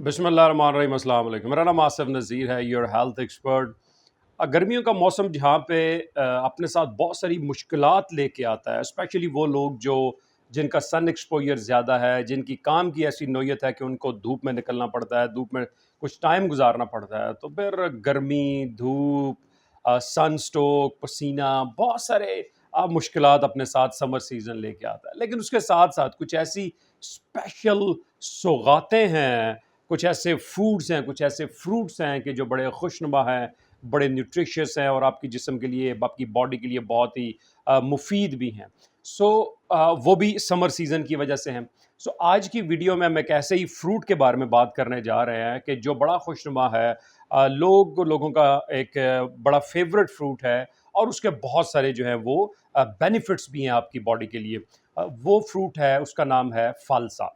बिस्मिल्लाहिर्रहमानिर्रहीम, अस्सलाम वालेकुम। मेरा नाम आसिफ नज़ीर है, योर हेल्थ एक्सपर्ट। गर्मियों का मौसम जहाँ पे अपने साथ बहुत सारी मुश्किलात लेके आता है, स्पेशली वो लोग जो जिनका सन एक्सपोजर ज़्यादा है, जिनकी काम की ऐसी नौयत है कि उनको धूप में निकलना पड़ता है, धूप में कुछ टाइम गुजारना पड़ता है, तो फिर गर्मी, धूप, सन स्ट्रोक, पसीना, बहुत सारे मुश्किलात अपने साथ समर सीज़न लेके आता है। लेकिन उसके साथ साथ कुछ ऐसी स्पेशल सौगातें हैं, कुछ ऐसे फूड्स हैं, कुछ ऐसे फ्रूट्स हैं कि जो बड़े खुशनुमा हैं, बड़े न्यूट्रिशियस हैं और आपकी जिस्म के लिए, आपकी बॉडी के लिए बहुत ही मुफीद भी हैं। सो वो भी समर सीज़न की वजह से हैं। सो आज की वीडियो में हम एक ऐसे ही फ्रूट के बारे में बात करने जा रहे हैं कि जो बड़ा खुशनुमा है, लोगों का एक बड़ा फेवरेट फ्रूट है और उसके बहुत सारे जो हैं वो बेनिफिट्स भी हैं आपकी बॉडी के लिए। वो फ्रूट है, उसका नाम है फालसा।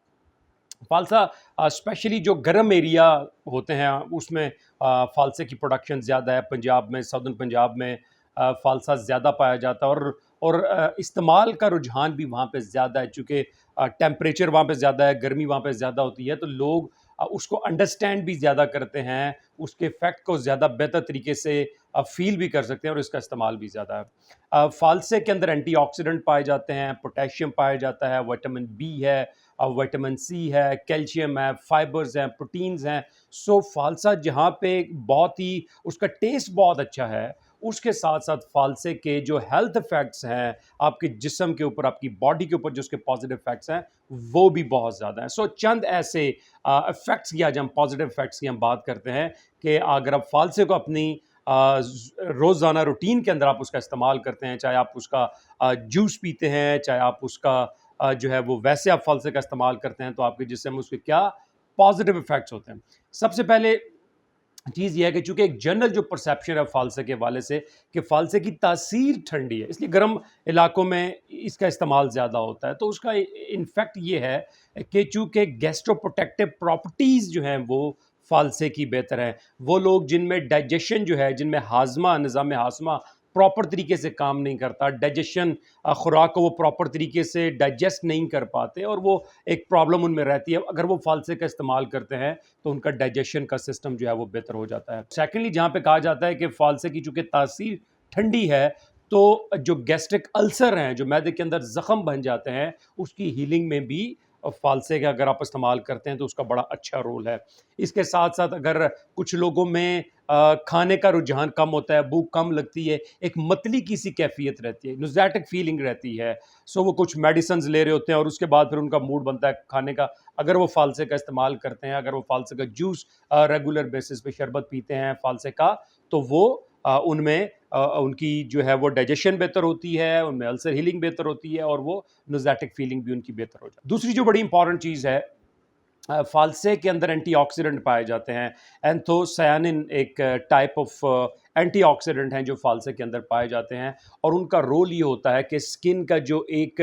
फालसा स्पेशली जो गर्म एरिया होते हैं उसमें फालसे की प्रोडक्शन ज़्यादा है। पंजाब में, साउदर्न पंजाब में फालसा ज़्यादा पाया जाता है और इस्तेमाल का रुझान भी वहाँ पे ज़्यादा है, चूँकि टेम्परेचर वहाँ पे ज़्यादा है, गर्मी वहाँ पे ज़्यादा होती है, तो लोग उसको अंडरस्टैंड भी ज़्यादा करते हैं, उसके इफ़ेक्ट को ज़्यादा बेहतर तरीके से फ़ील भी कर सकते हैं और इसका इस्तेमाल भी ज़्यादा है। फालसे के अंदर एंटीऑक्सीडेंट पाए जाते हैं, पोटेशियम पाया जाता है, विटामिन बी है, विटामिन सी है, कैल्शियम है, फाइबर्स हैं, प्रोटीन्स हैं। सो फालसा जहाँ पे बहुत ही उसका टेस्ट बहुत अच्छा है, उसके साथ-साथ फालसे के जो हेल्थ इफ़ेक्ट्स हैं, आपके जिस्म के ऊपर, आपकी बॉडी के ऊपर जो उसके पॉज़िटिव इफ़ेक्ट्स हैं, वो भी बहुत ज़्यादा हैं। सो चंद ऐसे इफ़ेक्ट्स की आज हम पॉज़िटिव इफ़ेक्ट्स की हम बात करते हैं कि अगर आप फालसे को अपनी रोज़ाना रूटीन के अंदर आप उसका इस्तेमाल करते हैं, चाहे आप उसका जूस पीते हैं, चाहे आप उसका जो है वो वैसे आप फलसे का इस्तेमाल करते हैं, तो आपके जिस्म में उसके क्या पॉजिटिव इफेक्ट्स होते हैं। सबसे पहले चीज़ ये है कि चूंकि एक जनरल जो परसेप्शन है फालसे के वाले से कि फालसे की तासीर ठंडी है, इसलिए गर्म इलाकों में इसका इस्तेमाल ज़्यादा होता है, तो उसका इनफैक्ट ये है कि चूंकि गैस्ट्रोप्रोटेक्टिव प्रॉपर्टीज़ जो हैं वो फालसे की बेहतर हैं। वो लोग जिनमें डाइजेशन जो है, जिनमें हाजमा, निज़ाम हाजमा प्रॉपर तरीके से काम नहीं करता, डाइजेशन खुराक को वो प्रॉपर तरीके से डाइजेस्ट नहीं कर पाते और वो एक प्रॉब्लम उनमें रहती है। अगर वो फालसे का इस्तेमाल करते हैं तो उनका डाइजेशन का सिस्टम जो है वो बेहतर हो जाता है। सेकेंडली, जहाँ पे कहा जाता है कि फालसे की चूंकि तासीर ठंडी है, तो जो गैस्ट्रिक अल्सर हैं, जो मैदे के अंदर ज़ख्म बन जाते हैं, उसकी हीलिंग में भी फालसे का अगर आप इस्तेमाल करते हैं तो उसका बड़ा अच्छा रोल है। इसके साथ साथ अगर कुछ लोगों में खाने का रुझान कम होता है, भूख कम लगती है, एक मतली की सी कैफियत रहती है, नोज़ैटिक फीलिंग रहती है, सो वो कुछ मेडिसिन्स ले रहे होते हैं और उसके बाद फिर उनका मूड बनता है खाने का। अगर वो फालसे का इस्तेमाल करते हैं, अगर वो फालसे का जूस रेगुलर बेसिस पे शरबत पीते हैं फालसे का, तो वो उनमें उनकी जो है वो डाइजेशन बेहतर होती है, उनमें अल्सर हीलिंग बेहतर होती है और वो नोज़ैटिक फीलिंग भी उनकी बेहतर हो जाती है। दूसरी जो बड़ी इंपॉर्टेंट चीज़ है, फालसे के अंदर एंटीऑक्सीडेंट पाए जाते हैं। एंथोसायानिन एक टाइप ऑफ एंटीऑक्सीडेंट हैं जो फालसे के अंदर पाए जाते हैं और उनका रोल ये होता है कि स्किन का जो एक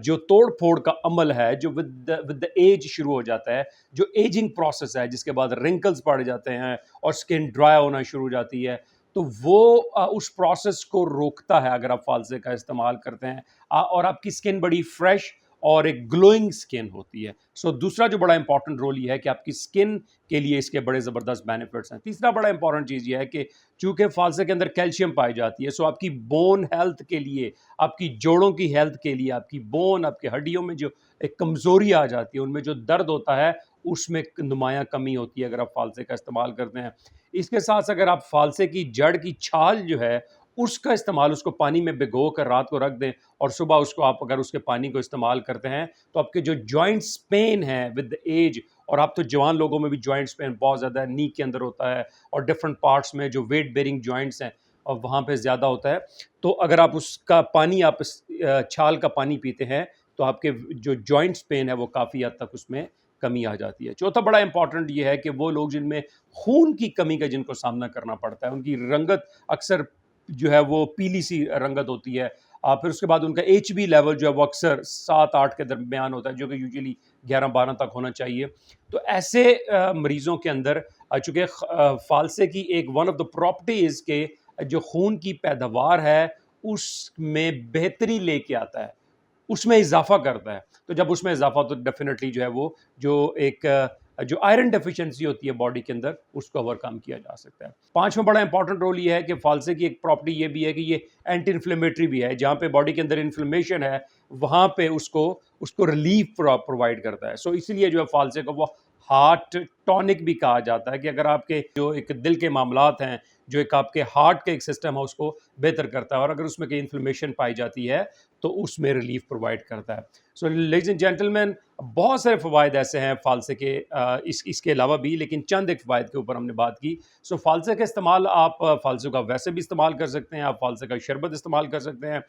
जो तोड़ फोड़ का अमल है, जो विद द एज शुरू हो जाता है, जो एजिंग प्रोसेस है, जिसके बाद रिंकल्स पड़ जाते हैं और स्किन ड्राई होना शुरू हो जाती है, तो वो उस प्रोसेस को रोकता है अगर आप फालसे का इस्तेमाल करते हैं। और आपकी स्किन बड़ी फ्रेश और एक ग्लोइंग स्किन होती है। सो दूसरा जो बड़ा इंपॉर्टेंट रोल ये है कि आपकी स्किन के लिए इसके बड़े ज़बरदस्त बेनिफिट्स हैं। तीसरा बड़ा इंपॉर्टेंट चीज़ ये है कि चूंकि फालसे के अंदर कैल्शियम पाई जाती है, सो आपकी बोन हेल्थ के लिए, आपकी जोड़ों की हेल्थ के लिए, आपकी बोन, आपकी हड्डियों में जो एक कमज़ोरी आ जाती है, उनमें जो दर्द होता है, उसमें नुमायाँ कमी होती है अगर आप फालसे का इस्तेमाल करते हैं। इसके साथ साथ अगर आप फालसे की जड़ की छाल जो है उसका इस्तेमाल, उसको पानी में भिगो कर रात को रख दें और सुबह उसको आप अगर उसके पानी को इस्तेमाल करते हैं, तो आपके जो जॉइंट्स पेन है विद एज, और आप तो जवान लोगों में भी जॉइंट्स पेन बहुत ज़्यादा है, नी के अंदर होता है और डिफरेंट पार्ट्स में जो वेट बेरिंग जॉइंट्स हैं और वहाँ पे ज़्यादा होता है, तो अगर आप उसका पानी, आप छाल का पानी पीते हैं, तो आपके जो जॉइंट्स पेन है वो काफ़ी हद तक उसमें कमी आ जाती है। चौथा बड़ा इंपॉर्टेंट ये है कि वो लोग जिनमें खून की कमी का जिनको सामना करना पड़ता है, उनकी रंगत अक्सर जो है वो पीली सी रंगत होती है। फिर उसके बाद उनका एचबी लेवल जो है वो अक्सर 7-8 के दरमियान होता है, जो कि यूजुअली 11-12 तक होना चाहिए। तो ऐसे मरीज़ों के अंदर चूँकि फ़ालसे की एक वन ऑफ द प्रॉपर्टीज़ के जो खून की पैदावार है, उसमें बेहतरी लेके आता है, उसमें इज़ाफ़ा करता है। तो जब उसमें इज़ाफ़ा, तो डेफ़िनेटली जो है वो जो एक जो आयरन डेफिशिएंसी होती है बॉडी के अंदर, उसको ओवरकम किया जा सकता है। पांचवा बड़ा इंपॉर्टेंट रोल ये है कि फालसे की एक प्रॉपर्टी ये भी है कि ये एंटी इन्फ्लेमेटरी भी है। जहाँ पे बॉडी के अंदर इन्फ्लेमेशन है, वहाँ पे उसको उसको रिलीफ प्रोवाइड करता है। सो इसलिए जो है फालसे को वो हार्ट टॉनिक भी कहा जाता है, कि अगर आपके जो एक दिल के मामलात हैं, जो एक आपके हार्ट का एक सिस्टम है, उसको बेहतर करता है, और अगर उसमें कहीं इन्फ्लेमेशन पाई जाती है तो उसमें रिलीफ प्रोवाइड करता है। सो लेडीज एंड जेंटलमैन, बहुत सारे फ़वाइद ऐसे हैं फ़ालसे के, इसके अलावा भी, लेकिन चंद एक फ़वाइद के ऊपर हमने बात की। सो फ़ालसे का इस्तेमाल आप फ़ालसों का वैसे भी इस्तेमाल कर सकते हैं, आप फ़ालसे का शरबत इस्तेमाल कर सकते हैं।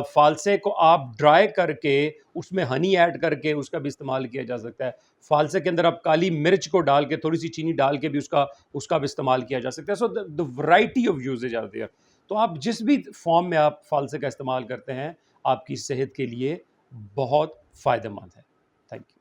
फ़ालसे को आप ड्राई करके उसमें हनी ऐड करके उसका भी इस्तेमाल किया जा सकता है। फ़ालसे के अंदर आप काली मिर्च को डाल के, थोड़ी सी चीनी डाल के भी उसका उसका भी इस्तेमाल किया जा सकता है। So the variety of usages are there. तो आप जिस भी फॉर्म में आप फ़ालसे का इस्तेमाल करते हैं, आपकी सेहत के लिए बहुत फ़ायदेमंद है। Thank you.